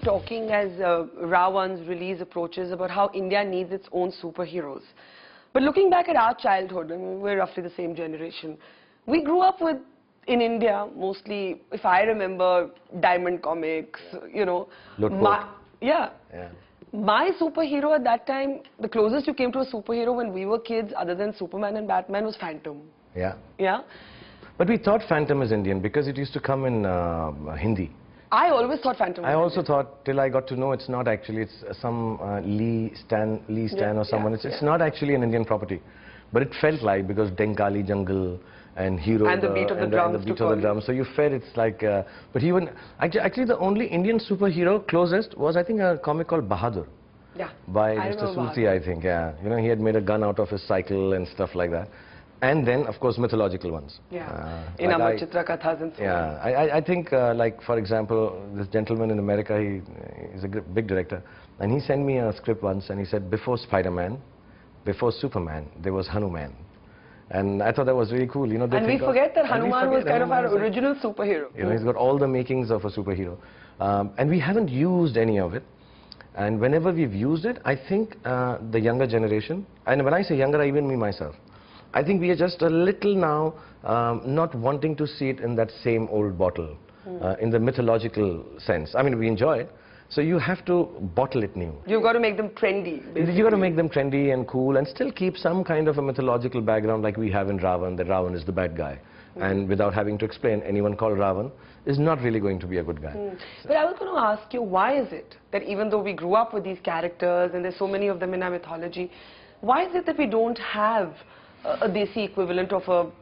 been talking as Rawan's release approaches about how India needs its own superheroes. But looking back at our childhood, I mean, we're roughly the same generation. We grew up with, in India, mostly, if I remember, Diamond Comics, you know. Yeah. My superhero at that time, the closest you came to a superhero when we were kids, other than Superman and Batman, was Phantom. Yeah. Yeah. But we thought Phantom is Indian because it used to come in Hindi. I always thought Phantom was I also Indian. thought, till I got to know it's not actually, it's some Lee Stan or someone. It's not actually an Indian property. But it felt like, because Denkali Jungle and Hero and the beat of the drums. And the beat of the drums. So you felt it's like, but even, actually the only Indian superhero closest was, I think, a comic called Bahadur. Yeah. By Mr. Sulci, I think, yeah. You know, he had made a gun out of his cycle and stuff like that. And then, of course, mythological ones. Yeah. In Amar Chitra Kathas and so on. Yeah. I think, like, for example, this gentleman in America, he's a big director. And he sent me a script once and he said, before Spider-Man, before Superman, there was Hanuman. And I thought that was really cool. You know, and we forget that Hanuman was kind of our original superhero. You know, he's got all the makings of a superhero. And we haven't used any of it. And whenever we've used it, I think the younger generation, and when I say younger, I even mean myself, I think we are just a little now not wanting to see it in that same old bottle, in the mythological sense. I mean, we enjoy it. So you have to bottle it new. You've got to make them trendy, basically. You've got to make them trendy and cool and still keep some kind of a mythological background like we have in Ravan, that Ravan is the bad guy. And without having to explain, anyone called Ravan is not really going to be a good guy. But I was going to ask you, why is it that even though we grew up with these characters and there's so many of them in our mythology, why is it that we don't have a Desi equivalent of a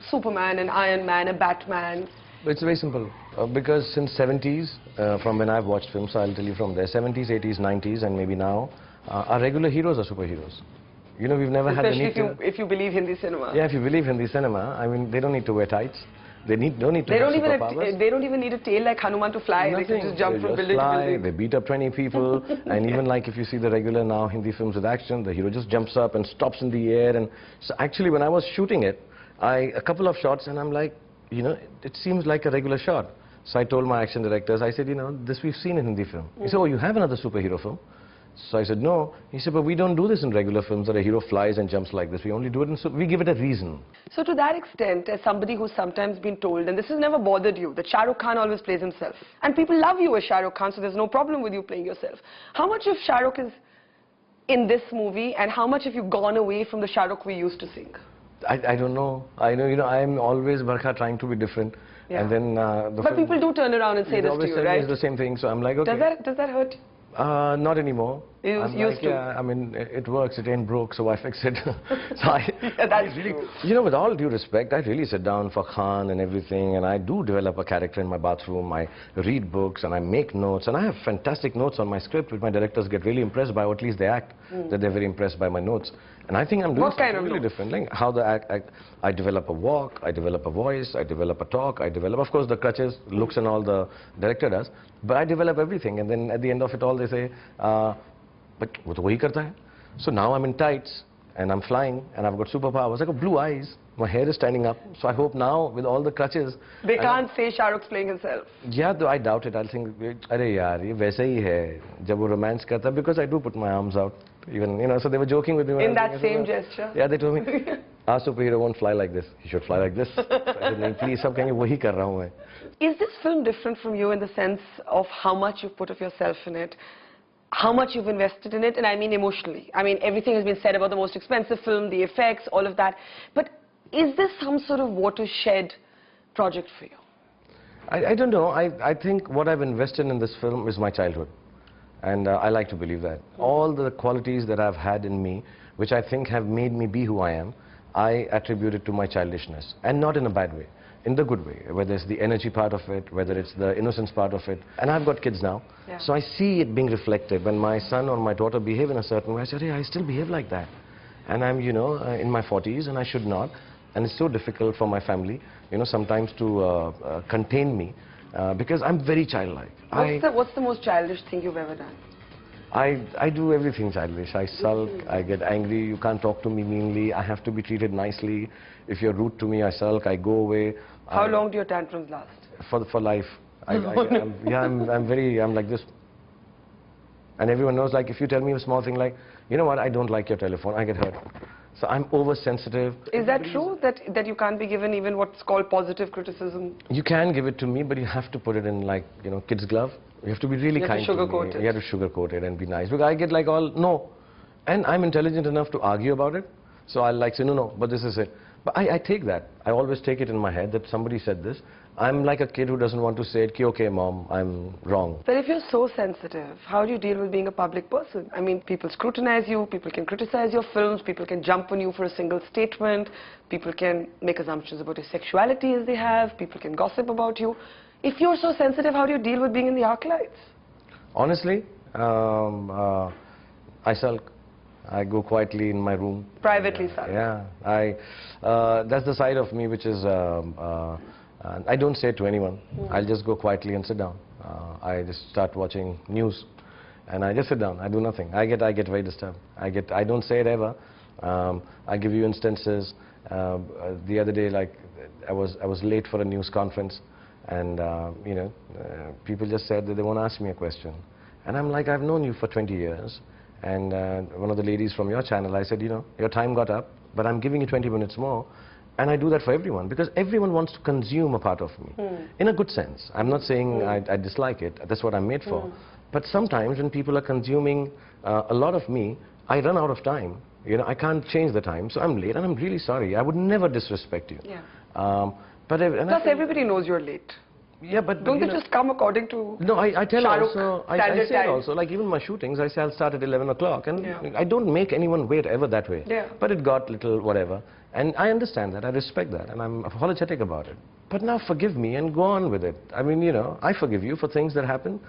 Superman, an Iron Man, a Batman? It's very simple. Because since 70s, from when I've watched films, I'll tell you from there, 70s, 80s, 90s, and maybe now, our regular heroes are superheroes. You know, we've never had the need to... if you believe Hindi cinema. Yeah, if you believe Hindi cinema, I mean, they don't need to wear tights. They don't need to have superpowers. They don't even need a tail like Hanuman to fly. Nothing. They can just jump from building to building. They beat up 20 people. And even like if you see the regular now Hindi films with action, the hero just jumps up and stops in the air. And so actually when I was shooting it, a couple of shots and I'm like, you know, it seems like a regular shot. So I told my action directors, I said, you know, this we've seen in Hindi film. He said, oh, you have another superhero film? So I said, no. He said, but we don't do this in regular films that a hero flies and jumps like this. We only do it in, we give it a reason. So to that extent, as somebody who's sometimes been told, and this has never bothered you, that Shahrukh Khan always plays himself. And people love you as Shahrukh Khan, so there's no problem with you playing yourself. How much of Shahrukh is in this movie, and how much have you gone away from the Shahrukh we used to sing? I don't know. I know, you know, I'm always, Barkha, trying to be different. Yeah. And then but people do turn around and say this to you, right? Always the same thing, so I'm like, okay. Does that hurt you? Not anymore. You used to? Yeah, I mean, it works, it ain't broke, so I fix it. So that's really true. You know, with all due respect, I really sit down for Khan and everything, and I do develop a character in my bathroom. I read books, and I make notes, and I have fantastic notes on my script, which my directors get really impressed by, or at least they act that they're very impressed by my notes. And I think I'm doing something really different. Like how I develop a walk, I develop a voice, I develop a talk, I develop, of course, the crutches, looks and all the director does, but I develop everything. And then at the end of it all, they say, but wo to wahi karta hai. So now I'm in tights, and I'm flying, and I've got superpowers. I got blue eyes, my hair is standing up. So I hope now, with all the crutches... They can't say Shahrukh's playing himself. Yeah, though I doubt it. I'll think, arey yaar, ye waisa hi hai, jab wo romance karta, because I do put my arms out. Even, you know, so they were joking with me. In that same gesture? Yeah, they told me, our superhero won't fly like this. He should fly like this. So I said, please, sab kahenge, wahi kar raha hu main. Is this film different from you in the sense of how much you've put of yourself in it? How much you've invested in it, and I mean emotionally. I mean, everything has been said about the most expensive film, the effects, all of that. But is this some sort of watershed project for you? I don't know. I think what I've invested in this film is my childhood. And I like to believe that. All the qualities that I've had in me, which I think have made me be who I am, I attribute it to my childishness. And not in a bad way. In the good way, whether it's the energy part of it, whether it's the innocence part of it. And I've got kids now, so I see it being reflected. When my son or my daughter behave in a certain way, I say, hey, I still behave like that. And I'm, you know, in my 40s and I should not. And it's so difficult for my family, you know, sometimes to contain me because I'm very childlike. What's the most childish thing you've ever done? I do everything childish. I sulk, I get angry, you can't talk to me meanly, I have to be treated nicely. If you're rude to me, I sulk, I go away. How long do your tantrums last? For life. I'm like this. And everyone knows, like, if you tell me a small thing like, you know what, I don't like your telephone, I get hurt. So I'm oversensitive. Is that true, that you can't be given even what's called positive criticism? You can give it to me, but you have to put it in, like, you know, kid's glove. You have to be really kind to me. You have to sugarcoat it and be nice. Because I get like all, no. And I'm intelligent enough to argue about it. So I'll like say, no, but this is it. But I take that. I always take it in my head that somebody said this. I'm like a kid who doesn't want to say it, okay, mom, I'm wrong. But if you're so sensitive, how do you deal with being a public person? I mean, people scrutinize you, people can criticize your films, people can jump on you for a single statement, people can make assumptions about your sexuality as they have, people can gossip about you. If you're so sensitive, how do you deal with being in the arc lights? Honestly, I sulk. I go quietly in my room. Privately sulk? Yeah. That's the side of me which is, I don't say it to anyone. I'll just go quietly and sit down. I just start watching news and I just sit down. I do nothing. I get very disturbed. I don't say it ever. I give you instances. The other day, like, I was late for a news conference. And, you know, people just said that they won't ask me a question. And I'm like, I've known you for 20 years. And one of the ladies from your channel, I said, you know, your time got up, but I'm giving you 20 minutes more. And I do that for everyone, because everyone wants to consume a part of me, in a good sense. I'm not saying I dislike it. That's what I'm made for. But sometimes when people are consuming a lot of me, I run out of time. You know, I can't change the time, so I'm late, and I'm really sorry. I would never disrespect you. Yeah. Plus, everybody knows you're late. Yeah, but don't they just come according to No, I tell Shahrukh also, I say also, like even my shootings, I say I'll start at 11 o'clock, and I don't make anyone wait ever that way. Yeah. But it got little whatever, and I understand that, I respect that, and I'm apologetic about it. But now forgive me and go on with it. I mean, you know, I forgive you for things that happen.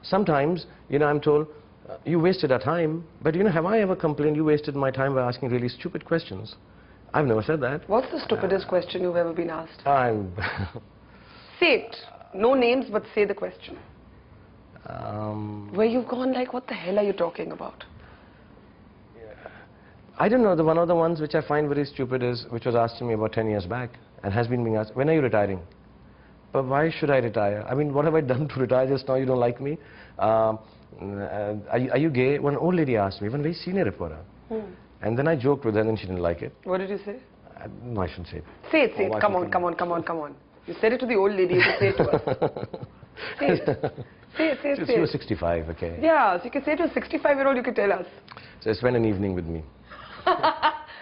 Sometimes, you know, I'm told, you wasted our time, but you know, have I ever complained you wasted my time by asking really stupid questions? I've never said that. What's the stupidest question you've ever been asked? Say it. No names, but say the question. Where you've gone like, what the hell are you talking about? I don't know. One of the ones which I find very stupid is, which was asked to me about 10 years back, and has been being asked, when are you retiring? But why should I retire? I mean, what have I done to retire just now? You don't like me? Are you gay? One old lady asked me, one very senior reporter. And then I joked with her, and she didn't like it. What did you say? No, I shouldn't say it. Say it, say it. Come on. You said it to the old lady, you can say it to us. Say it. She was 65, okay. Yeah, so you can say to a 65-year-old, you can tell us. So spend an evening with me.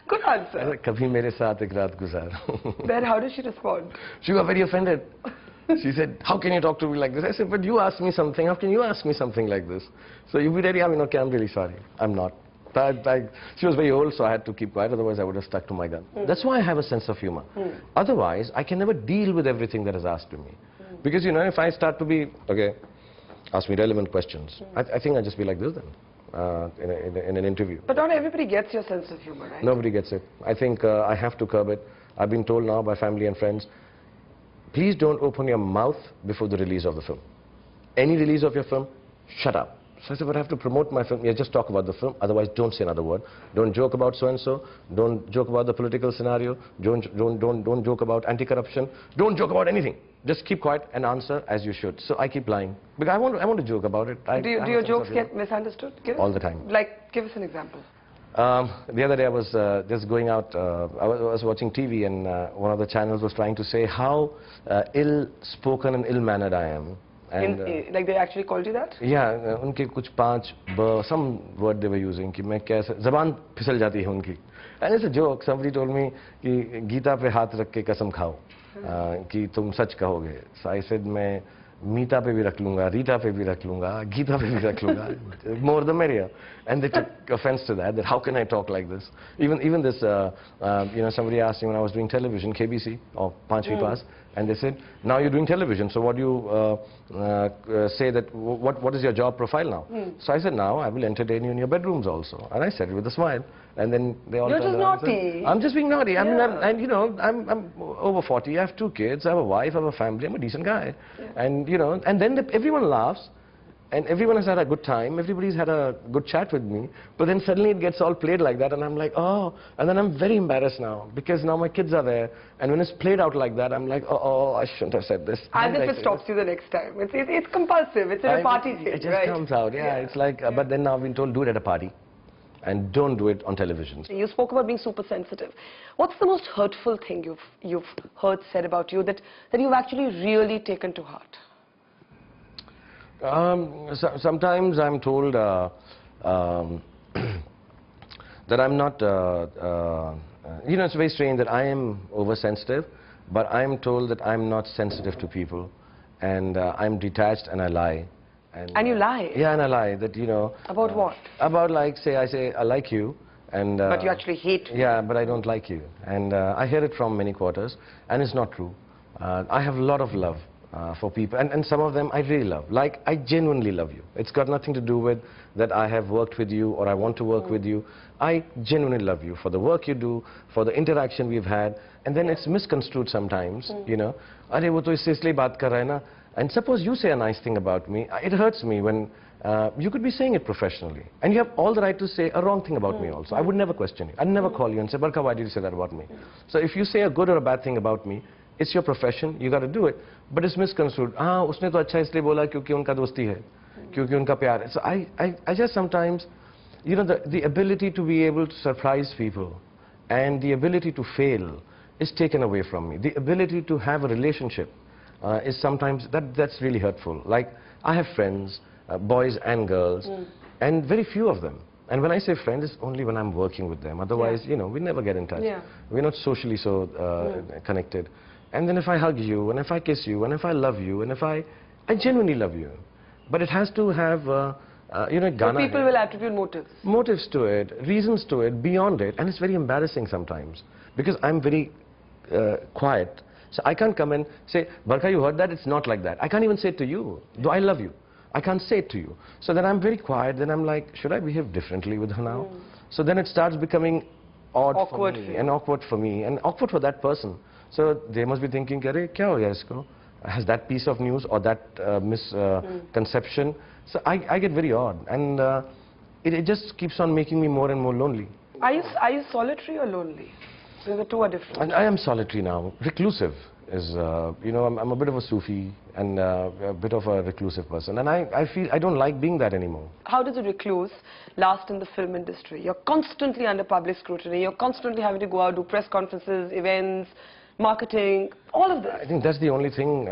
Good answer. Kabhi mere saath ek raat guzar. Then how did she respond? She got very offended. She said, how can you talk to me like this? I said, but you asked me something. How can you ask me something like this? So you be ready? I mean, okay, I'm really sorry. I'm not. She was very old, so I had to keep quiet, otherwise I would have stuck to my gun. That's why I have a sense of humor. Otherwise, I can never deal with everything that is asked to me. Because, you know, if I start to be, okay, ask me relevant questions, I think I'll just be like this then, in an interview. But not everybody gets your sense of humor, right? Nobody gets it. I think I have to curb it. I've been told now by family and friends, please don't open your mouth before the release of the film. Any release of your film, shut up. So I said, but I have to promote my film. Yeah, just talk about the film. Otherwise, don't say another word. Don't joke about so-and-so. Don't joke about the political scenario. Don't joke about anti-corruption. Don't joke about anything. Just keep quiet and answer as you should. So I keep lying. Because I want to joke about it. Do your jokes get misunderstood? All the time. Like, give us an example. The other day I was just going out, I was watching TV, and one of the channels was trying to say how ill-spoken and ill-mannered I am. And, like they actually called you that? Yeah, उनके कुछ some word they were using कि मैं कैसे ज़बान फिसल जाती है उनकी. And it's a joke. Somebody told me कि गीता पे हाथ रख के कसम खाओ कि तुम सच कहोगे. So I said मैं मीता पे भी रख लूँगा, रीता पे भी रख लूँगा, गीता पे भी रख लूँगा. More the merrier. And they took offense to that how can I talk like this? Even this, you know, somebody asked me when I was doing television, KBC or Panchvi Pass, and they said, now you're doing television, so what do you say that, what is your job profile now? So I said, now I will entertain you in your bedrooms also. And I said it with a smile. And then they all You're just naughty. I'm just being naughty. I mean, and you know, I'm over 40, I have 2 kids, I have a wife, I have a family, I'm a decent guy. And you know, and then everyone laughs. and everyone has had a good time, everybody's had a good chat with me, but then suddenly it gets all played like that, and I'm like, oh, and then I'm very embarrassed now, because now my kids are there, and when it's played out like that, I'm like, oh, I shouldn't have said this. As if it stops you the next time. It's compulsive, it's a party thing, it just right? comes out, yeah. It's like, but then now I've been told, do it at a party, and don't do it on television. You spoke about being super sensitive. What's the most hurtful thing you've heard said about you that you've actually really taken to heart? Sometimes I'm told that I'm not, you know, it's very strange that I am oversensitive, but I'm told that I'm not sensitive to people, and I'm detached and I lie. And you lie? Yeah, and I lie, that, you know. About what? About, like, I say, I like you, and... but you actually hate me. Yeah, but I don't like you. And I hear it from many quarters, and it's not true. I have a lot of love for people, and some of them I really love. Like, I genuinely love you. It's got nothing to do with that I have worked with you or I want to work with you. I genuinely love you for the work you do, for the interaction we've had, and then it's misconstrued sometimes, you know. Are wo to isse isliye baat kar raha hai na? And suppose you say a nice thing about me, it hurts me when you could be saying it professionally. And you have all the right to say a wrong thing about me also. I would never question you. I'd never call you and say, Barka, why did you say that about me? So if you say a good or a bad thing about me, it's your profession, you got to do it. But it's misconstrued. Ah, usne to acha isliye bola kyunki unka dosti hai, kyunki unka pyar hai. So I just sometimes, you know, the ability to be able to surprise people and the ability to fail is taken away from me. The ability to have a relationship is sometimes, that's really hurtful. Like, I have friends, boys and girls, and very few of them. And when I say friends, it's only when I'm working with them. Otherwise, you know, we never get in touch. We're not socially so connected. And then if I hug you, and if I kiss you, and if I love you, and if I genuinely love you. But it has to have, you know, So people will attribute motives. Motives to it, reasons to it, beyond it. And it's very embarrassing sometimes. Because I'm very quiet. So I can't come and say, Barka, you heard that? It's not like that. I can't even say it to you, though I love you. I can't say it to you. So then I'm very quiet. Then I'm like, should I behave differently with her now? So then it starts becoming awkward for me, and awkward for me, and awkward for that person. So they must be thinking, Kya ho gaya isko? Has that piece of news or that misconception? So I get very odd, and it just keeps on making me more and more lonely. Are you solitary or lonely? So the two are different. And I am solitary now. Reclusive is, you know, I'm a bit of a Sufi and a bit of a reclusive person. And I feel I don't like being that anymore. How does a recluse last in the film industry? You're constantly under public scrutiny. You're constantly having to go out, do press conferences, events, marketing, all of this. I think that's the only thing,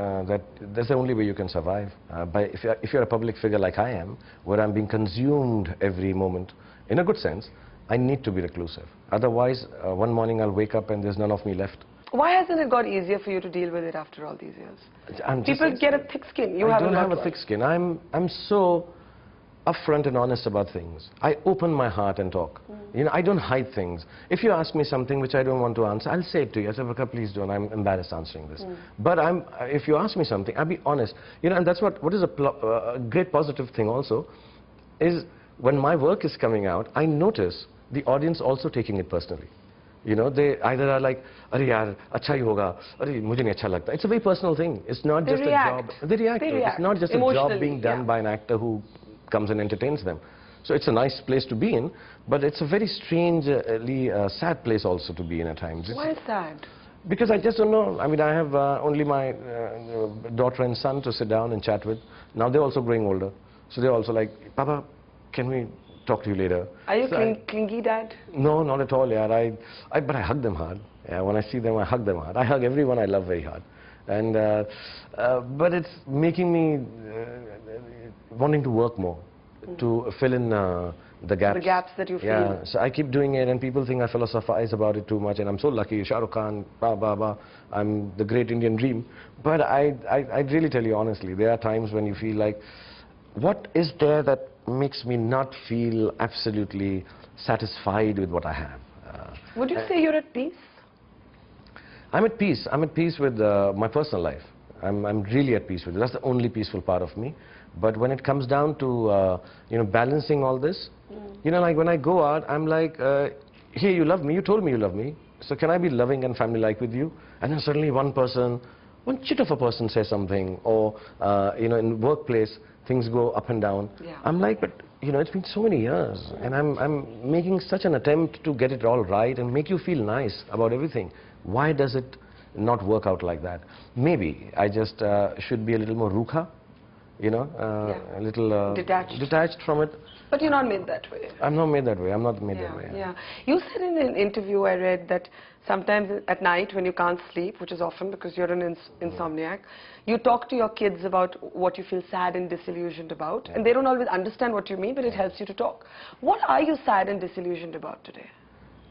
that's the only way you can survive. If you're a public figure like I am, where I'm being consumed every moment, in a good sense, I need to be reclusive. Otherwise, one morning I'll wake up and there's none of me left. Why hasn't it got easier for you to deal with it after all these years? People get a thick skin. I don't have a thick skin. I'm so upfront and honest about things. I open my heart and talk. You know, I don't hide things. If you ask me something which I don't want to answer, I'll say it to you. I say, Barka, please don't. I'm embarrassed answering this. But if you ask me something, I'll be honest. You know, and that's what is a great positive thing also, is when my work is coming out, I notice the audience also taking it personally. You know, they either are like, Arey yaar, acha hi hoga, Arey mujhe nahi acha lagta. It's a very personal thing. It's not just a job. They react. It's not just a job being done by an actor who comes and entertains them. So it's a nice place to be in, but it's a very strangely sad place also to be in at times. Why is that? Because I just don't know. I mean, I have only my daughter and son to sit down and chat with. Now they're also growing older. So they're also like, Papa, can we talk to you later? Are you clingy dad? No, not at all, yeah. But I hug them hard. Yeah, when I see them, I hug them hard. I hug everyone I love very hard. And, but it's making me wanting to work more, to fill in the gaps. The gaps that you feel. Yeah, so I keep doing it, and people think I philosophize about it too much, and I'm so lucky. Shahrukh Khan, I'm the great Indian dream. But I really tell you honestly, there are times when you feel like, what is there that makes me not feel absolutely satisfied with what I have? Would you say you're at peace? I'm at peace. I'm at peace with my personal life. I'm really at peace with it. That's the only peaceful part of me. But when it comes down to, you know, balancing all this, you know, like when I go out, I'm like, hey, you love me, you told me you love me, so can I be loving and family-like with you? And then suddenly one chit of a person says something, or, you know, in workplace, things go up and down. Yeah. I'm like, but you know, it's been so many years, and I'm making such an attempt to get it all right and make you feel nice about everything. Why does it not work out like that? Maybe I just should be a little more rukha, you know, a little detached from it. But you're not made that way. I'm not made that way. I'm not made that way. Yeah. You said in an interview I read that sometimes at night when you can't sleep, which is often because you're an insomniac, you talk to your kids about what you feel sad and disillusioned about, and they don't always understand what you mean, but it helps you to talk. What are you sad and disillusioned about today?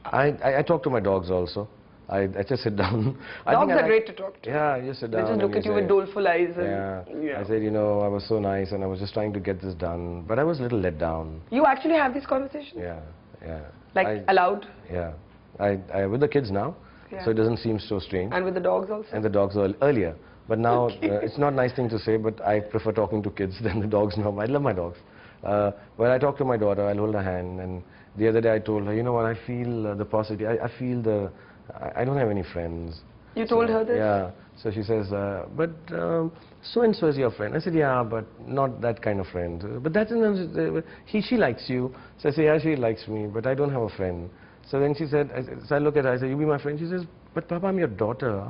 I talk to my dogs also. I just sit down. Dogs are great to talk to. Yeah, you sit down. They just look at you with doleful eyes. And, I said, you know, I was so nice and I was just trying to get this done, but I was a little let down. You actually have these conversations? Yeah. Like aloud? Yeah. I with the kids now, so it doesn't seem so strange. And with the dogs also? And the dogs earlier. But now, it's not a nice thing to say, but I prefer talking to kids than the dogs now. I love my dogs. When I talk to my daughter, I'll hold her hand, and the other day I told her, you know what, I feel the positivity, I feel I don't have any friends. You told her this? Yeah. So she says, but so-and-so is your friend. I said, yeah, but not that kind of friend. But that's, she likes you. So I say, yeah, she likes me, but I don't have a friend. So then she said, so I look at her, I say, you be my friend? She says, but Papa, I'm your daughter.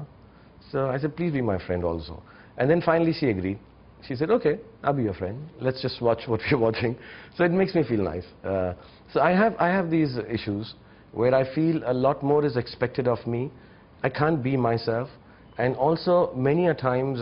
So I said, please be my friend also. And then finally she agreed. She said, okay, I'll be your friend. Let's just watch what we're watching. So it makes me feel nice. So I have these issues where I feel a lot more is expected of me. I can't be myself. And also, many a times,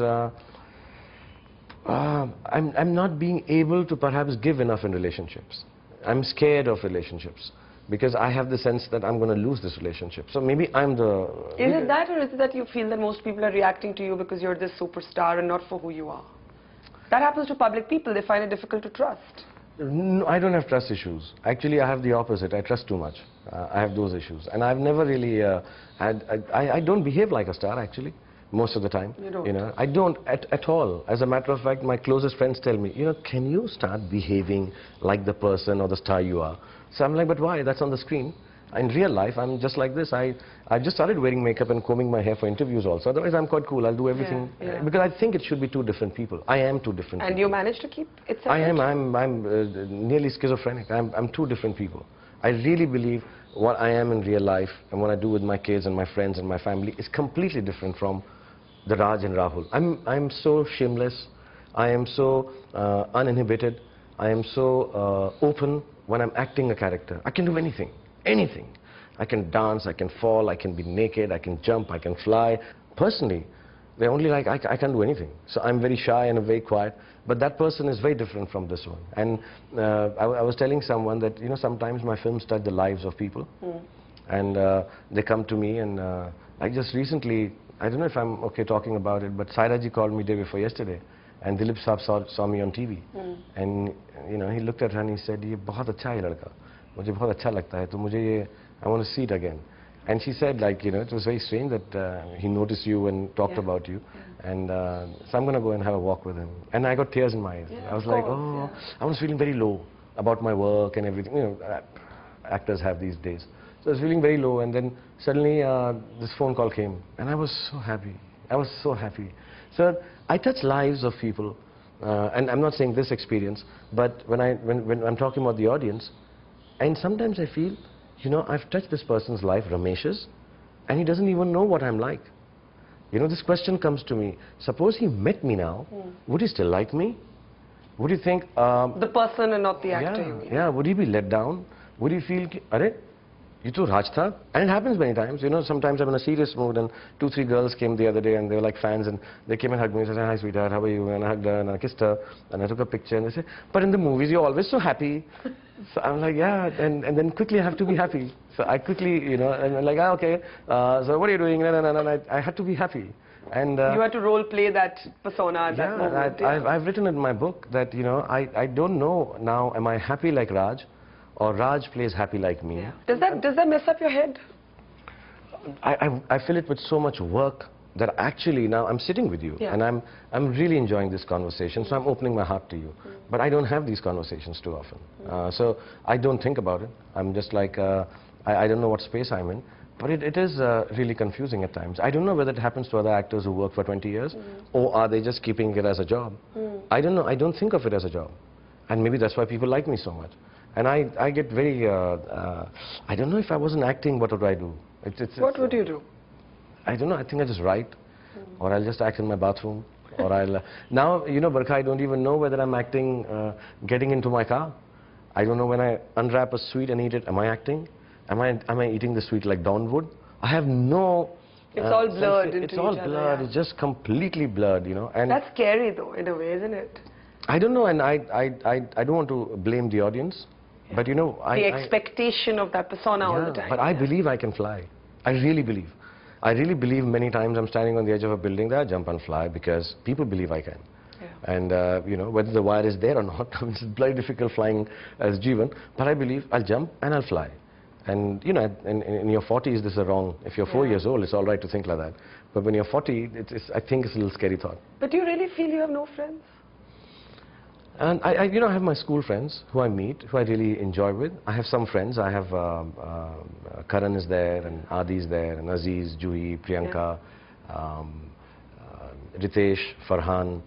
I'm not being able to perhaps give enough in relationships. I'm scared of relationships because I have the sense that I'm going to lose this relationship. So maybe I'm the... Is it that, or is it that you feel that most people are reacting to you because you're this superstar and not for who you are? That happens to public people. They find it difficult to trust. No, I don't have trust issues. Actually, I have the opposite. I trust too much. I have those issues. And I've never really I don't behave like a star, actually, most of the time. You don't? You know, I don't at all. As a matter of fact, my closest friends tell me, you know, can you start behaving like the person or the star you are? So I'm like, but why? That's on the screen. In real life, I'm just like this. I just started wearing makeup and combing my hair for interviews also. Otherwise, I'm quite cool. I'll do everything. Because I think it should be two different people. I am two different people. And you managed to keep it separate? I am. I'm nearly schizophrenic. I'm two different people. I really believe what I am in real life and what I do with my kids and my friends and my family is completely different from the Raj and Rahul. I'm so shameless. I am so uninhibited. I am so open when I'm acting a character. I can do anything. Anything. I can dance, I can fall, I can be naked, I can jump, I can fly. Personally, they're only like, I can't do anything. So I'm very shy and very quiet. But that person is very different from this one. And I was telling someone that, you know, sometimes my films touch the lives of people. And they come to me, and I just recently, I don't know if I'm okay talking about it, but Saira ji called me day before yesterday. And Dilip Saab saw me on TV. And, you know, he looked at her and he said, "Ye bahut acha hai ladka. Mujhe bahut acha lagta hai, to mujhe ye, I want to see it again." And she said, like, you know, it was very strange that he noticed you and talked about you. And so I'm going to go and have a walk with him. And I got tears in my eyes. I was like, oh, I was feeling very low about my work and everything. You know, actors have these days. So I was feeling very low, and then suddenly this phone call came. And I was so happy. I was so happy. So I touch lives of people. And I'm not saying this experience, but when I'm talking about the audience, and sometimes I feel, you know, I've touched this person's life, Ramesh's, and he doesn't even know what I'm like. You know, this question comes to me. Suppose he met me now, would he still like me? Would he think... the person and not the actor, you mean? Yeah, would he be let down? Would he feel, "Arey, ye to Raj tha?" And it happens many times. You know, sometimes I'm in a serious mood, and 2-3 girls came the other day, and they were like fans, and they came and hugged me and said, "Hi, sweetheart, how are you?" And I hugged her, and I kissed her, and I took a picture, and they said, "But in the movies, you're always so happy." So I'm like, yeah, and then quickly I have to be happy. So I quickly, you know, and I'm like, okay, so what are you doing? And I had to be happy. And you had to role play that persona at that moment. I've written in my book that, you know, I don't know now, am I happy like Raj, or Raj plays happy like me. Yeah. Does that mess up your head? I fill it with so much work that actually now I'm sitting with you, and I'm really enjoying this conversation, so I'm opening my heart to you. But I don't have these conversations too often. So I don't think about it. I'm just like, I don't know what space I'm in. But it is really confusing at times. I don't know whether it happens to other actors who work for 20 years, or are they just keeping it as a job. I don't know, I don't think of it as a job. And maybe that's why people like me so much. And I get very, I don't know if I wasn't acting, what would I do? What would you do? I don't know, I think I just write, or I'll just act in my bathroom, or I'll... now, you know, Barkha, I don't even know whether I'm acting getting into my car. I don't know when I unwrap a sweet and eat it, am I acting? Am I eating the sweet like Dawn would? I have no... It's all blurred into It's all each other, blurred, yeah. It's just completely blurred, you know. And That's scary though, in a way, isn't it? I don't know, and I don't want to blame the audience, but you know... The expectation of that persona all the time. But I believe I can fly. I really believe. I really believe many times I'm standing on the edge of a building that I jump and fly because people believe I can. Yeah. And, you know, whether the wire is there or not, it's very difficult flying as Jeevan, but I believe I'll jump and I'll fly. And, you know, in your 40s, this is wrong. If you're 4 years old, it's all right to think like that. But when you're 40, I think it's a little scary thought. But do you really feel you have no friends? And you know, I have my school friends who I meet, who I really enjoy with. I have some friends. I have Karan is there, and Adi is there, and Aziz, Juhi, Priyanka, Ritesh, Farhan.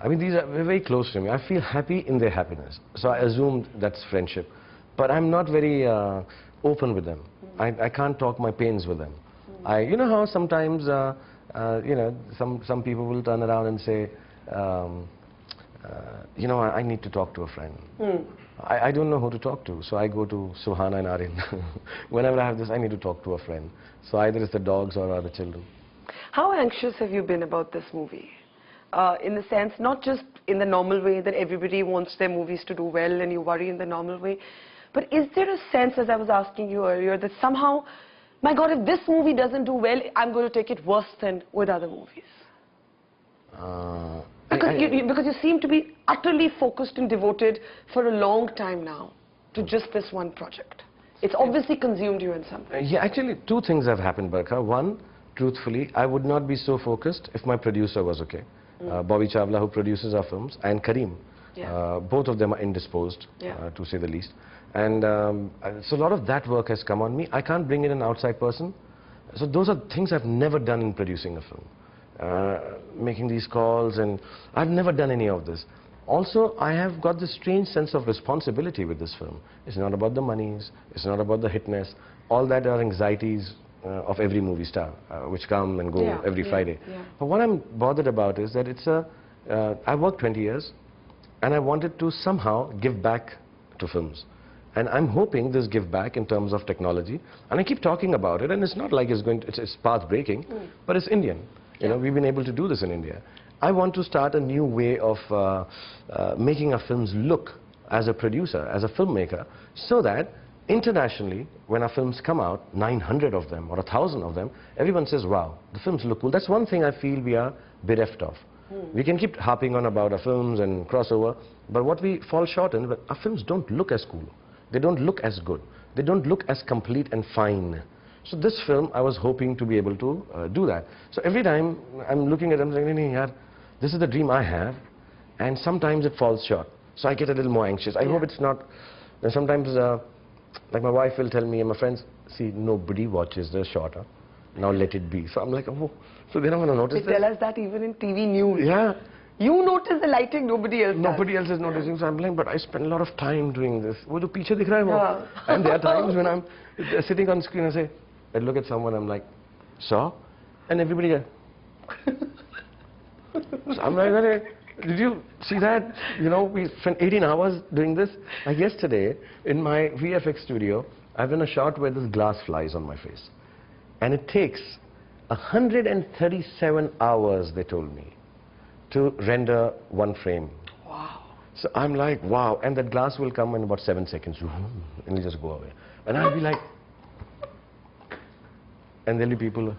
I mean, these are very close to me. I feel happy in their happiness. So I assume that's friendship. But I'm not very open with them. I can't talk my pains with them. You know how sometimes, you know, some people will turn around and say, you know, I need to talk to a friend. I don't know who to talk to, so I go to Suhana and Aryan. Whenever I have this, I need to talk to a friend. So either it's the dogs or the children. How anxious have you been about this movie? In the sense, not just in the normal way that everybody wants their movies to do well and you worry in the normal way, but is there a sense, as I was asking you earlier, that somehow, my God, if this movie doesn't do well, I'm going to take it worse than with other movies? Because you seem to be utterly focused and devoted for a long time now to just this one project. It's obviously consumed you in some way. Yeah, actually, two things have happened, Barkha. One, truthfully, I would not be so focused if my producer was okay. Bobby Chawla, who produces our films, and Kareem. Both of them are indisposed, to say the least. And so a lot of that work has come on me. I can't bring in an outside person. So those are things I've never done in producing a film. Making these calls, and I've never done any of this. Also, I have got this strange sense of responsibility with this film. It's not about the monies, it's not about the hitness. All that are anxieties of every movie star, which come and go every Friday. But what I'm bothered about is that it's I worked 20 years, and I wanted to somehow give back to films. And I'm hoping this give back in terms of technology. And I keep talking about it, and it's not like it's path-breaking, but it's Indian. You know, we've been able to do this in India. I want to start a new way of making our films look as a producer, as a filmmaker, so that internationally, when our films come out, 900 of them or 1,000 of them, everyone says, wow, the films look cool. That's one thing I feel we are bereft of. We can keep harping on about our films and crossover, but what we fall short in, our films don't look as cool. They don't look as good. They don't look as complete and fine. So this film, I was hoping to be able to do that. So every time I'm looking at them saying, this is the dream I have, and sometimes it falls short. So I get a little more anxious. I hope it's not, and sometimes, like my wife will tell me and my friends, see, nobody watches the shorter. Now let it be. So I'm like, oh, so they're not going to notice this? They tell us that even in TV news. Yeah. You notice the lighting, nobody else does. Nobody else is noticing, so I'm like, but I spend a lot of time doing this. Wo to piche dikh raha hai wo? And there are times when I'm sitting on screen and I look at someone, I'm like, so? And everybody goes. So I'm like, did you see that? You know, we spent 18 hours doing this. Like yesterday, in my VFX studio, I've done a shot where this glass flies on my face. And it takes 137 hours, they told me, to render one frame. Wow. So I'm like, wow. And that glass will come in about 7 seconds. And it'll just go away. And I'll be like, and there'll be people,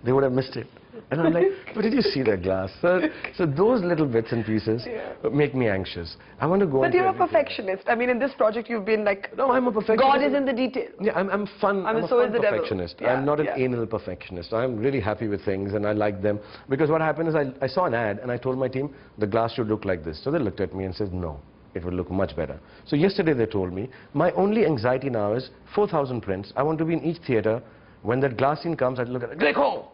they would have missed it. And I'm like, but did you see that glass? So those little bits and pieces make me anxious. I want to go. But you're a perfectionist. I mean, in this project, you've been like, no, I'm a perfectionist. God is in the detail. Yeah, I'm fun. I'm a so fun is the perfectionist. Devil. I'm not an anal perfectionist. I'm really happy with things and I like them. Because what happened is I saw an ad and I told my team the glass should look like this. So they looked at me and said, no, it would look much better. So yesterday they told me, my only anxiety now is 4,000 prints. I want to be in each theater. When that glass scene comes, I look at it. Greco!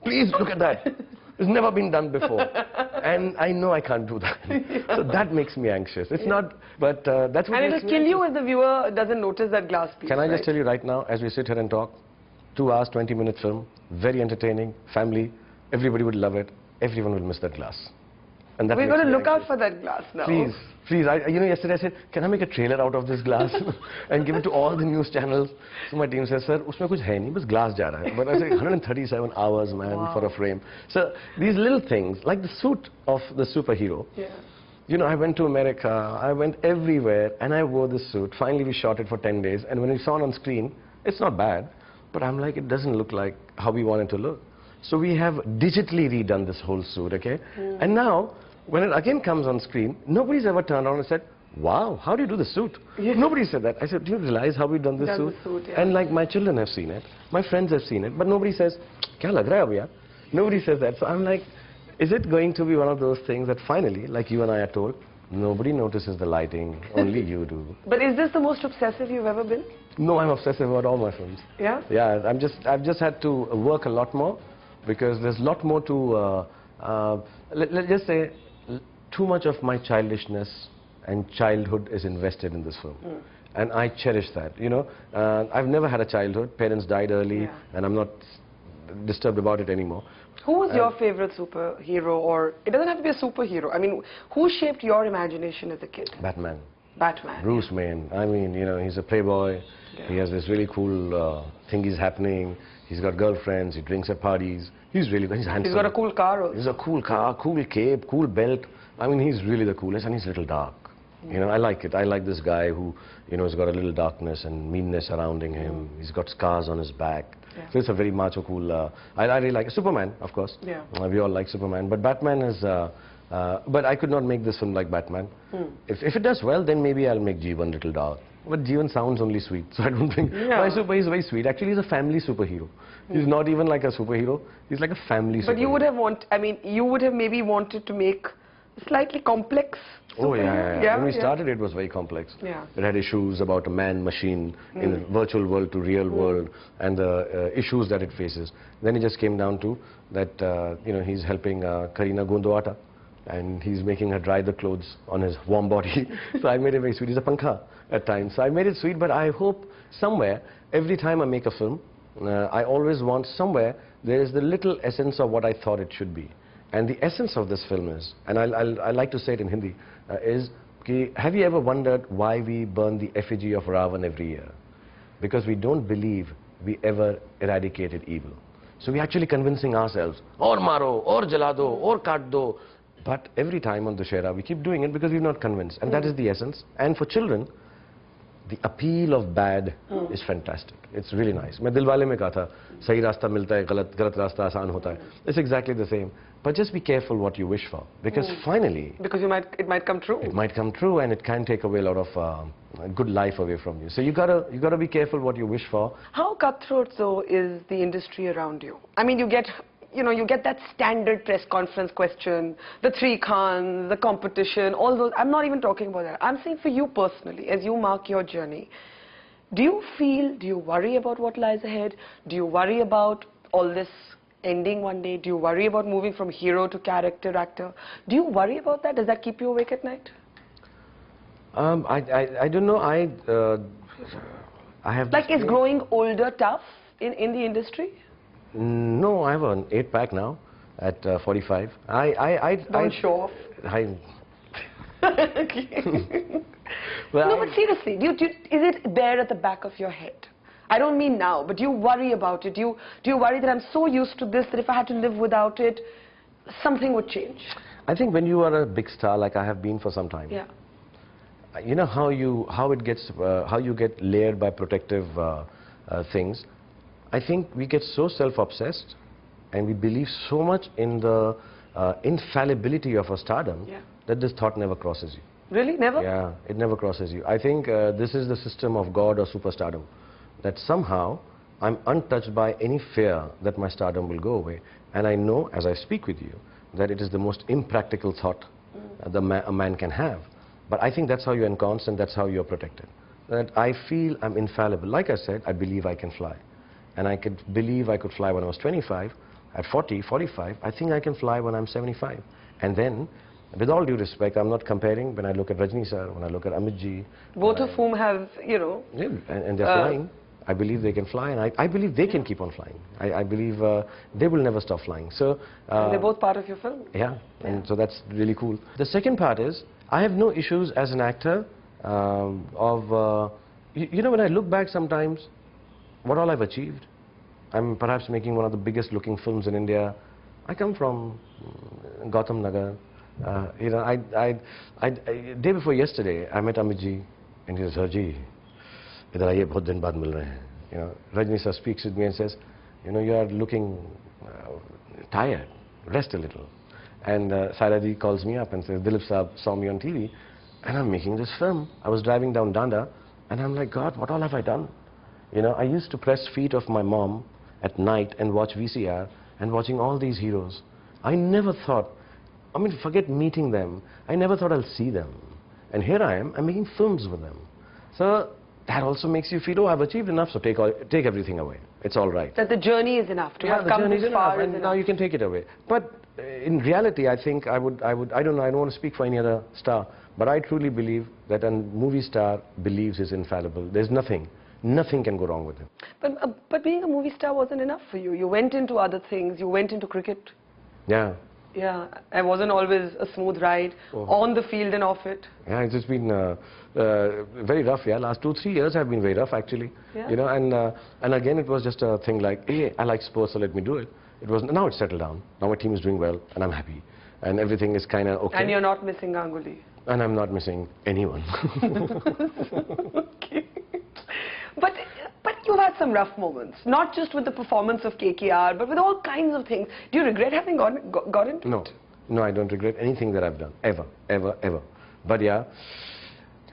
Please look at that. It's never been done before. And I know I can't do that. So that makes me anxious. It's not, but that's what And makes it'll me kill you anxious. if the viewer doesn't notice that glass piece. Can I right? just tell you right now, as we sit here and talk, 2 hours, 20-minute film, very entertaining, family, everybody would love it, everyone will miss that glass. And that We're makes going to me look out anxious. for that glass now. Please, please. You know, yesterday I said, can I make a trailer out of this glass and give it to all the news channels? So my team says, sir, उसमें कुछ है नहीं, बस glass जा रहा है. But I said, 137 hours, man, Wow. for a frame. So these little things, like the suit of the superhero. Yeah. You know, I went to America, I went everywhere, and I wore this suit. Finally, we shot it for 10 days, and when we saw it on screen, it's not bad, but I'm like, it doesn't look like how we want it to look. So we have digitally redone this whole suit, okay? And now, when it again comes on screen, nobody's ever turned around and said, wow, how do you do the suit? Yes. Nobody said that. I said, do you realize how we've done this Done suit? the suit, yeah. And like my children have seen it, my friends have seen it, but nobody says, kya lag raha hai abhi, yaar? Nobody says that. So I'm like, is it going to be one of those things that finally, like you and I are told, nobody notices the lighting, only you do. But is this the most obsessive you've ever been? No, I'm obsessive about all my films. Yeah? Yeah, I've just had to work a lot more because there's a lot more to, let's just say, too much of my childishness and childhood is invested in this film. And I cherish that, you know. I've never had a childhood. Parents died early, Yeah. and I'm not disturbed about it anymore. Who was your favorite superhero, or it doesn't have to be a superhero. I mean, who shaped your imagination as a kid? Batman. Batman. Bruce Wayne. I mean, you know, he's a playboy. Yeah. He has this really cool thing is happening. He's got girlfriends. He drinks at parties. He's really, he's handsome. He's got a cool car also. He's a cool car, cool cape, cool belt. I mean, he's really the coolest, and he's a little dark. You know, I like it. I like this guy who, you know, has got a little darkness and meanness surrounding him. He's got scars on his back. Yeah. So it's a very macho, cool. I really like Superman, of course. Yeah. We all like Superman, but Batman is. But I could not make this film like Batman. If it does well, then maybe I'll make Jeevan little dark. But Jeevan sounds only sweet, so I don't think. Yeah. My super is very sweet. Actually, he's a family superhero. He's not even like a superhero. He's like a family superhero. But you would have you would have maybe wanted to make a slightly complex Oh yeah, superhero. yeah. When we started, it was very complex. Yeah. It had issues about a man-machine in the virtual world to real world, and the issues that it faces. Then it just came down to that, you know, he's helping Kareena Gondwata, and he's making her dry the clothes on his warm body. So I made it very sweet. He's a pankha at times. So I made it sweet, but I hope somewhere, every time I make a film, I always want somewhere there is the little essence of what I thought it should be. And the essence of this film is, and I like to say it in Hindi, is, have you ever wondered why we burn the effigy of Ravan every year? Because we don't believe we ever eradicated evil. So we're actually convincing ourselves, or maro, or jalado, or kaat do. But every time on Dussehra, we keep doing it because we're not convinced. And that is the essence. And for children, the appeal of bad is fantastic. It's really nice. मैं दिलवाले में कहा था, सही रास्ता मिलता है, गलत रास्ता आसान होता है. It's exactly the same. But just be careful what you wish for, because finally, Because it might come true. it might come true, and it can take away a lot of good life away from you. So you gotta be careful what you wish for. How cutthroat though is the industry around you? I mean, you get that standard press conference question, the three Khans, the competition, all those. I'm not even talking about that. I'm saying for you personally, as you mark your journey, do you worry about what lies ahead? Do you worry about all this ending one day? Do you worry about moving from hero to character actor? Do you worry about that? Does that keep you awake at night? I don't know. I have. Like, is growing older tough in the industry? No, I have an 8-pack now at 45. Don't show off. Well, No, but seriously, is it there at the back of your head? I don't mean now, but do you worry about it? Do you worry that I'm so used to this that if I had to live without it, something would change? I think when you are a big star, like I have been for some time, Yeah. you know how you get layered by protective things. I think we get so self-obsessed, and we believe so much in the infallibility of a stardom that this thought never crosses you. Really? Never? Yeah, it never crosses you. I think this is the system of God or superstardom, that somehow I'm untouched by any fear that my stardom will go away. And I know, as I speak with you, that it is the most impractical thought a man can have. But I think that's how you're ensconced, and that's how you're protected. That I feel I'm infallible. Like I said, I believe I can fly. And I could believe I could fly when I was 25, at 40, 45, I think I can fly when I'm 75. And then, with all due respect, I'm not comparing when I look at Rajni sir, when I look at Amit ji. Both of whom have, you know... Yeah, and they're flying. I believe they can fly, and I believe they can keep on flying. I believe they will never stop flying. So and they're both part of your film. Yeah, and so that's really cool. The second part is, I have no issues as an actor you know, when I look back sometimes, what all I've achieved. I'm perhaps making one of the biggest looking films in India. I come from Gautam Nagar. You know, day before yesterday, I met Amit ji, and he says, "Sir ji, idhar aaiye, bahut din baad mil rahe hain." You know, Rajni sir speaks with me and says, "You know, you are looking tired. Rest a little." And Saira ji calls me up and says, "Dilip Saab saw me on TV, and I'm making this film." I was driving down Danda, and I'm like, God, what all have I done? You know, I used to press feet of my mom at night and watch VCR and watching all these heroes. I never thought, I mean, forget meeting them, I never thought I'll see them. And here I am, I'm making films with them. So that also makes you feel, oh, I've achieved enough, so take everything away. It's all right. That the journey is enough, to have the come journey this is far enough, and now you can take it away. But in reality, I think I don't know, I don't want to speak for any other star, but I truly believe that a movie star believes he's infallible. There's nothing can go wrong with him. But being a movie star wasn't enough for you. You went into other things. You went into cricket. Yeah. Yeah, it wasn't always a smooth ride on the field and off it. Yeah, it's just been very rough. Yeah, last 2-3 years have been very rough actually. Yeah. You know, and again it was just a thing like, hey, I like sports, so let me do it. Now it's settled down. Now my team is doing well, and I'm happy, and everything is kind of okay. And you're not missing Ganguly. And I'm not missing anyone. Okay. But you've had some rough moments, not just with the performance of KKR, but with all kinds of things. Do you regret having got into it? No, I don't regret anything that I've done, ever. But yeah,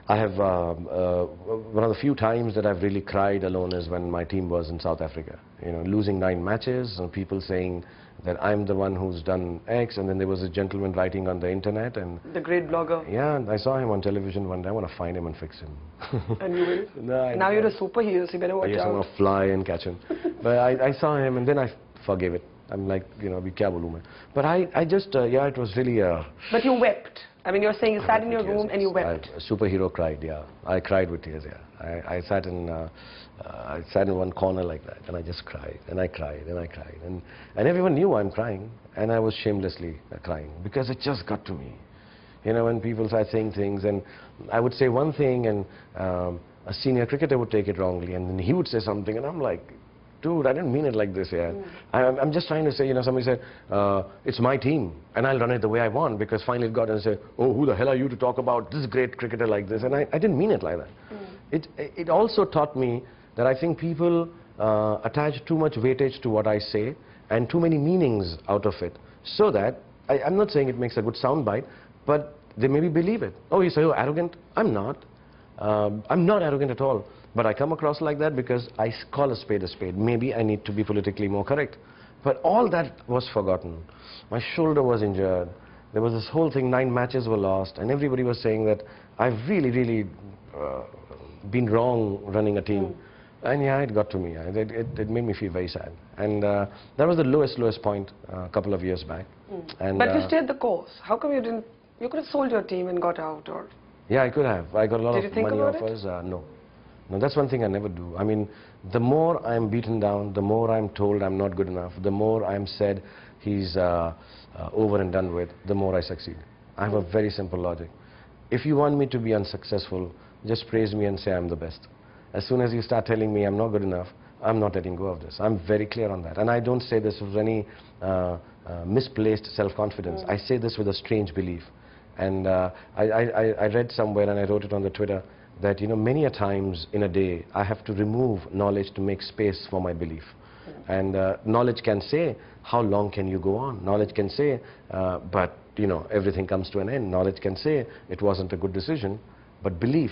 I have, one of the few times that I've really cried alone is when my team was in South Africa. You know, losing 9 matches, and people saying that I'm the one who's done X, and then there was a gentleman writing on the internet, and... The great blogger. Yeah, and I saw him on television one day. I want to find him and fix him. And you will? No, now you're a superhero, so you better watch out. I'm going to fly and catch him. But I saw him, and then I forgave it. I'm like, you know, kya bolu main. But I just, yeah, it was really... But you wept. I mean, you're saying you sat in your room and you wept. A superhero cried, yeah. I cried with tears, yeah. I sat in one corner like that, and I just cried, and I cried, and I cried. And everyone knew I'm crying, and I was shamelessly crying, because it just got to me. You know, when people start saying things, and I would say one thing, and a senior cricketer would take it wrongly, and then he would say something, and I'm like, dude, I didn't mean it like this, yeah. I'm just trying to say, you know, somebody said, it's my team, and I'll run it the way I want, because finally it got and said, oh, who the hell are you to talk about this great cricketer like this? And I didn't mean it like that. It also taught me that I think people attach too much weightage to what I say, and too many meanings out of it, so that, I'm not saying it makes a good soundbite, but they maybe believe it. Oh, you say, oh, arrogant? I'm not. I'm not arrogant at all. But I come across like that because I call a spade a spade. Maybe I need to be politically more correct. But all that was forgotten. My shoulder was injured. There was this whole thing, 9 matches were lost, and everybody was saying that I've really been wrong running a team. And yeah, it got to me. It made me feel very sad. And that was the lowest point a couple of years back. And, but you stayed the course. How come you didn't? You could have sold your team and got out, or? Yeah, I could have. I got a lot of money offers. No. No, that's one thing I never do. I mean, the more I'm beaten down, the more I'm told I'm not good enough, the more I'm said he's over and done with, the more I succeed. I have a very simple logic. If you want me to be unsuccessful, just praise me and say I'm the best. As soon as you start telling me I'm not good enough, I'm not letting go of this. I'm very clear on that. And I don't say this with any misplaced self-confidence. I say this with a strange belief. And I read somewhere, and I wrote it on the Twitter, that, you know, many a times in a day I have to remove knowledge to make space for my belief. And knowledge can say, how long can you go on? Knowledge can say, but, you know, everything comes to an end. Knowledge can say, it wasn't a good decision. But belief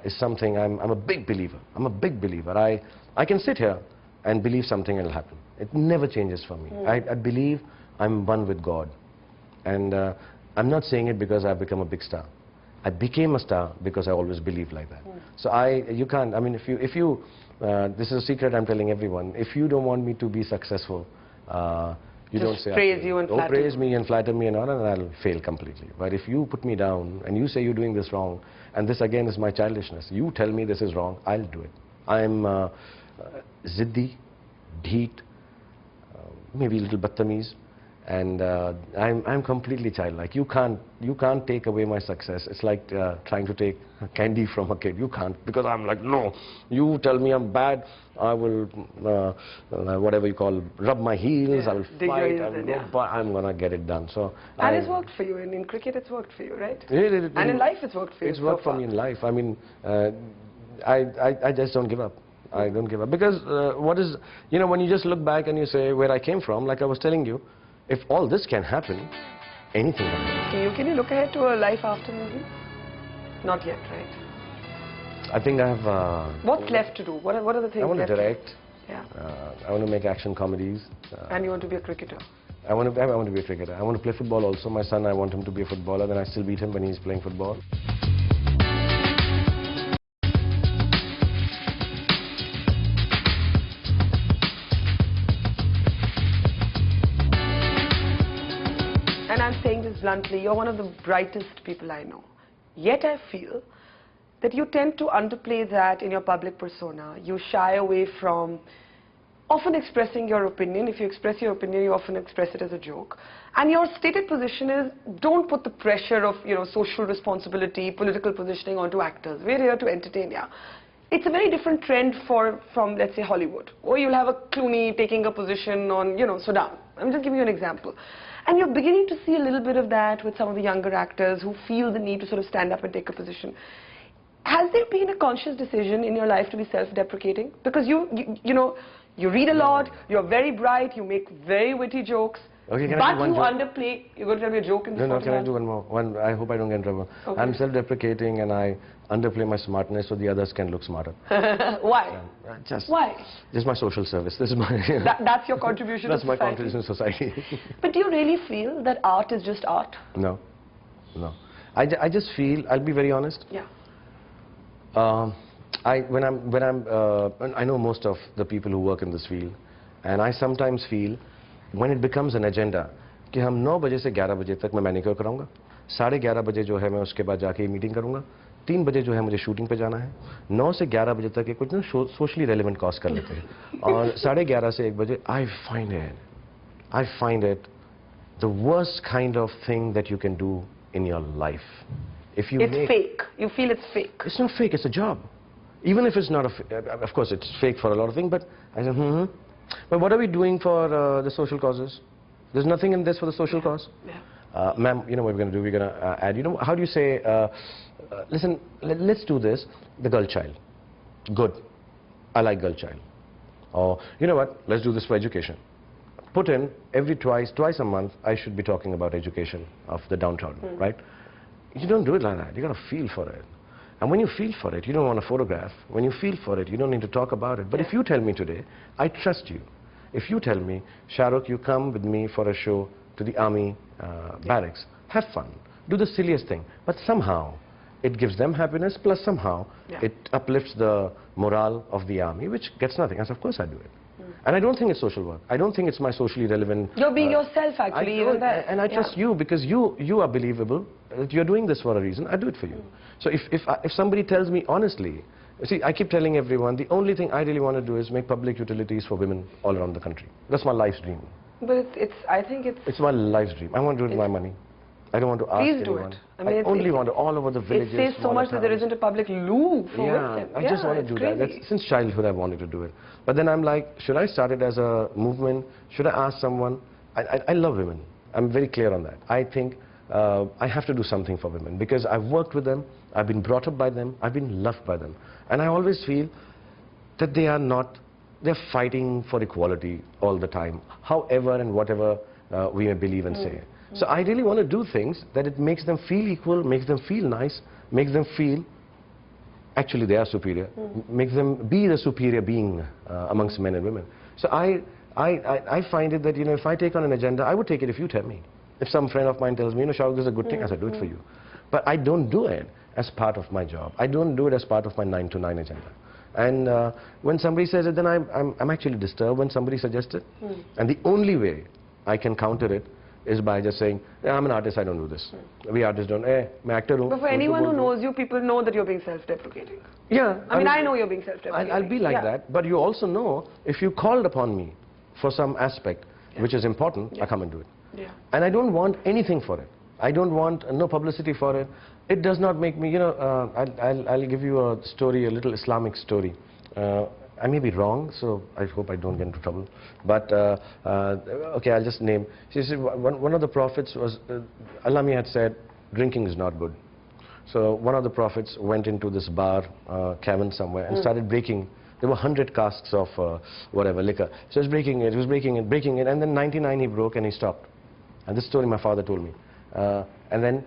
is something, I'm a big believer. I'm a big believer. I can sit here and believe something will happen. It never changes for me. I believe I'm one with God. And I'm not saying it because I've become a big star. I became a star because I always believed like that. So you can't, I mean, if you this is a secret I'm telling everyone, if you don't want me to be successful, You Just don't say, praise you and don't flatter praise you. me and flatter me and all, and I'll fail completely. But if you put me down and you say you're doing this wrong, and this again is my childishness, you tell me this is wrong, I'll do it. I'm ziddi, dheet, maybe a little battamiz, and I'm completely childlike. You can't take away my success. It's like trying to take candy from a kid. You can't, because I'm like, no, you tell me I'm bad, I will whatever you call, rub my heels, I will fight, I'm gonna get it done. So and it's worked for you. In cricket it's worked for you, right? And in life it's worked for you. It's worked for me in life. I mean, I just don't give up. I don't give up, because what is, you know, when you just look back and you say where I came from, like I was telling you, if all this can happen, anything can happen. Can you look ahead to a life after movie? Not yet, right? I think I have... What's left to do? What are the things I want to left direct. Yeah. I want to make action comedies. And you want to be a cricketer? I want to be a cricketer. I want to play football also. My son, I want him to be a footballer. Then I still beat him when he's playing football. And I'm saying this bluntly, you're one of the brightest people I know. Yet I feel that you tend to underplay that in your public persona. You shy away from often expressing your opinion. If you express your opinion, you often express it as a joke. And your stated position is, don't put the pressure of, you know, social responsibility, political positioning onto actors. We're here to entertain you. It's a very different trend from, let's say, Hollywood. Or you'll have a Clooney taking a position on, you know, Sudan. I'm just giving you an example. And you're beginning to see a little bit of that with some of the younger actors who feel the need to sort of stand up and take a position. Has there been a conscious decision in your life to be self-deprecating? Because you know, you read a lot, you're very bright, you make very witty jokes, okay, but you underplay. You're going to tell me a joke in this No, can I do one more? I hope I don't get in trouble. Okay. I'm self-deprecating and I underplay my smartness so the others can look smarter. Why? Why? Just my social service. This is my... That's your contribution to society? That's my contribution to society. But do you really feel that art is just art? No. No. I just feel, I'll be very honest. Yeah. I know most of the people who work in this field, and I sometimes feel when it becomes an agenda कि हम 9 बजे से 11 बजे तक मैं manicure कराऊंगा, 11:30 बजे जो है मैं उसके बाद जाके मीटिंग करूंगा, 3 बजे जो है मुझे शूटिंग पे जाना है, 9 से 11 बजे तक ये कुछ ना सोशली रेलेवेंट कॉज कर लेते हैं, और 11:30 से 1 बजे I find it the worst kind of thing that you can do in your life. If you It's fake. You feel it's fake. It's not fake, it's a job. Even if it's not of course it's fake for a lot of things, but I said, but what are we doing for the social causes? There's nothing in this for the social cause. Yeah. Ma'am, you know what we're going to do? We're going to add, you know, how do you say, listen, let's do this, the girl child. Good. I like girl child. Or, you know what, let's do this for education. Put in, twice a month, I should be talking about education of the downtrodden, right? You don't do it like that. You got to feel for it. And when you feel for it, you don't want to photograph. When you feel for it, you don't need to talk about it. But if you tell me today, I trust you. If you tell me, Shahrukh, you come with me for a show to the army barracks, have fun, do the silliest thing. But somehow, it gives them happiness, plus somehow, it uplifts the morale of the army, which gets nothing. I said, of course I do it. And I don't think it's social work. I don't think it's my socially relevant... You're being yourself, actually. And I trust you, because you are believable, that you're doing this for a reason. I do it for you. So if somebody tells me honestly, see, I keep telling everyone, the only thing I really want to do is make public utilities for women all around the country. That's my life's dream. But I think it's... It's my life's dream. I want to do it with my money. I don't want to ask anyone. Please do it. I mean, only want to, all over the villages. It says so much that there isn't a public loo for women. I just want to do that. Since childhood I wanted to do it. But then I'm like, should I start it as a movement? Should I ask someone? I love women. I'm very clear on that. I think I have to do something for women because I've worked with them, I've been brought up by them, I've been loved by them. And I always feel that they're fighting for equality all the time, however and whatever we may believe and say. So I really want to do things that it makes them feel equal, makes them feel nice, makes them feel actually they are superior, makes them be the superior being amongst men and women. So I find it that, you know, if I take on an agenda, I would take it if you tell me. If some friend of mine tells me, you know, Shahrukh, this is a good thing, I said, do it for you. But I don't do it as part of my job. I don't do it as part of my 9 to 9 agenda. And when somebody says it, then I'm actually disturbed when somebody suggests it. And the only way I can counter it is by just saying, yeah, I'm an artist, I don't do this. We artists don't, I'm an actor. But for anyone who knows you, people know that you're being self-deprecating. Yeah. I mean, I know you're being self-deprecating. I'll be like that, but you also know if you called upon me for some aspect which is important, I come and do it. Yeah. And I don't want anything for it. I don't want no publicity for it. It does not make me, you know, I'll give you a story, a little Islamic story. I may be wrong, so I hope I don't get into trouble. But, okay, I'll just name. She said one of the prophets was, Allah had said, drinking is not good. So one of the prophets went into this bar, cavern somewhere, and started breaking. There were 100 casks of whatever, liquor. So he was breaking it, breaking it, and then 99 he broke and he stopped. And this story my father told me. And then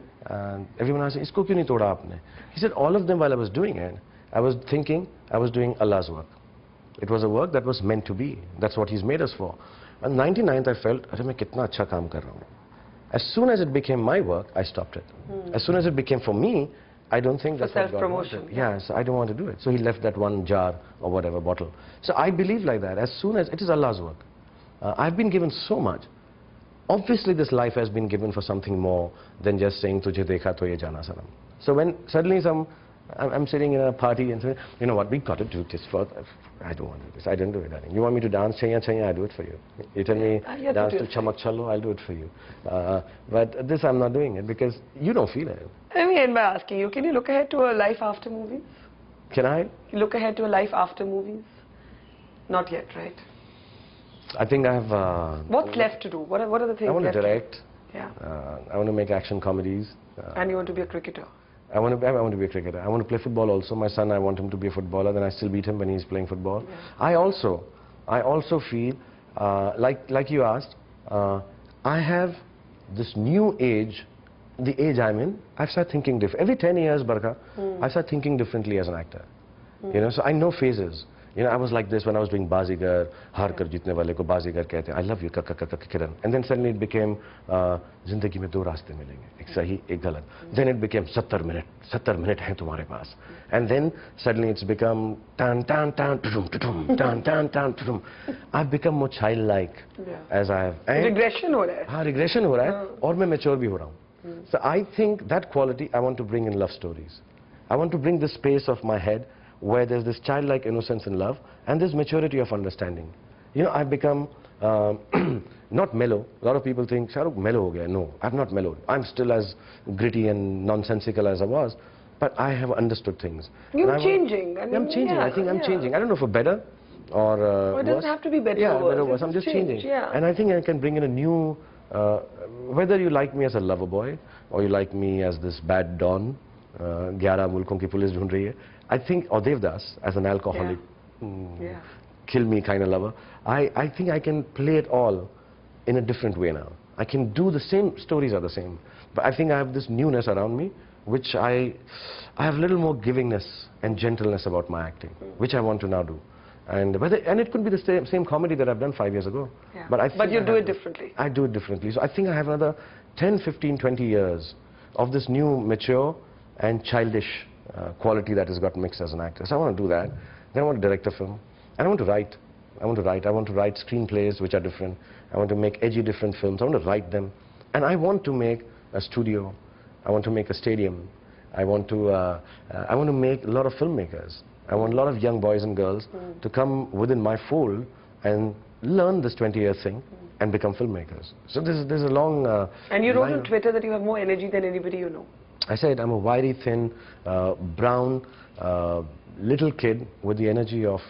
everyone asked, "Isko kyun nahi toda aapne?" He said, all of them while I was doing it, I was thinking I was doing Allah's work. It was a work that was meant to be. That's what He's made us for. On 99th, I felt, "Arey main kitna acha kaam kar raha hu." As soon as it became my work, I stopped it. As soon as it became for me, I don't think that's what God wanted. Yeah, so I don't want to do it. So He left that one jar or whatever bottle. So I believe like that. As soon as it is Allah's work, I've been given so much. Obviously, this life has been given for something more than just saying, "Tujhe dekha to ye jana sanam." So when suddenly I'm sitting in a party and saying, "You know what, we got to do this for," I don't want to do this. I don't do it, darling. You want me to dance chaya chaya, I do it for you. You tell me dance to chamak chalo, I'll do it for you. But this I'm not doing it because you don't feel it. Let me end by asking you, can you look ahead to a life after movies? Can I? You look ahead to a life after movies? Not yet, right? I think I have... What's left to do? What are the things I want to left direct. Yeah. I want to make action comedies. And you want to be a cricketer? I want to be a cricketer. I want to play football also. My son, I want him to be a footballer. Then I still beat him when he's playing football. Yeah. I also feel, like you asked, I have this new age, the age I'm in, I've started thinking different. Every 10 years, Barka, I start thinking differently as an actor. You know, so I know phases. You know, I was like this when I was doing Bazigar, Har kar jeetne wale ko Bazigar kehte hain. I love you, Kiran. And then suddenly it became, Zindagi mein do raaste milenge. Ek sahi, ek galat. Then it became 70 minute hain tumhare paas. And then suddenly it's become tan tan tan tudum tudum tan tan tan tudum. I've become more childlike as I have. Regression ho raha hai. हाँ, regression हो रहा है और मैं mature भी हो रहा हूँ. So I think that quality I want to bring in love stories. I want to bring the space of my head where there's this childlike innocence in love and this maturity of understanding. You know, I've become not mellow. A lot of people think, Shahrukh, mellow ho gaya. No, I've not mellowed. I'm still as gritty and nonsensical as I was, but I have understood things. You're changing. I mean, I'm changing. I think I'm changing. I don't know for better or it doesn't have to be better or better or worse. I'm just changing. Yeah. And I think I can bring in a new, whether you like me as a lover boy or you like me as this bad Don, 11 mulkon ki police dhoond rahi hai. I think, or Devdas, as an alcoholic, kill me kind of lover, I think I can play it all in a different way now. I can do the same, stories are the same, but I think I have this newness around me, which I have a little more givingness and gentleness about my acting, which I want to now do. And it could be the same comedy that I've done 5 years ago. Yeah. But you do it differently. I do it differently. So I think I have another 10, 15, 20 years of this new, mature and childish quality that has got mixed as an actor. So I want to do that. Then I want to direct a film. And I want to write. I want to write screenplays which are different. I want to make edgy different films. I want to write them. And I want to make a studio. I want to make a stadium. I want to make a lot of filmmakers. I want a lot of young boys and girls to come within my fold and learn this 20-year thing and become filmmakers. So there's a long... and you wrote on Twitter that you have more energy than anybody you know. I said I'm a wiry, thin, brown, little kid with the energy of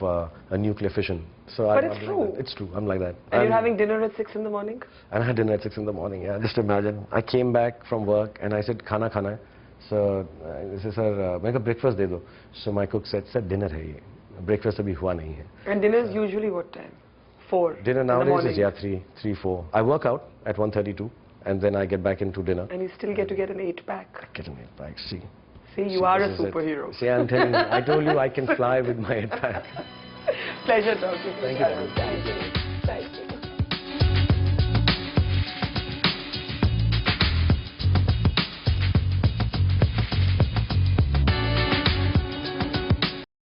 a nuclear fission. So but it's true. Like it's true. I'm like that. And you're having dinner at 6 in the morning? And I had dinner at 6 in the morning, yeah. Just imagine. I came back from work and I said, Khana khana. So, I said, sir, make a breakfast de do. So my cook said, sir, dinner hai ye. Breakfast abhi hua nahi hai. And dinner is usually what time? 4? Dinner nowadays is, 3, 4. I work out at 1:32 and then I get back into dinner. And you still get to get an 8-pack. I get an 8-pack, see. See, you are a superhero. See, I'm telling you, I told you I can fly with my 8-pack. Pleasure talking to you. Thank you.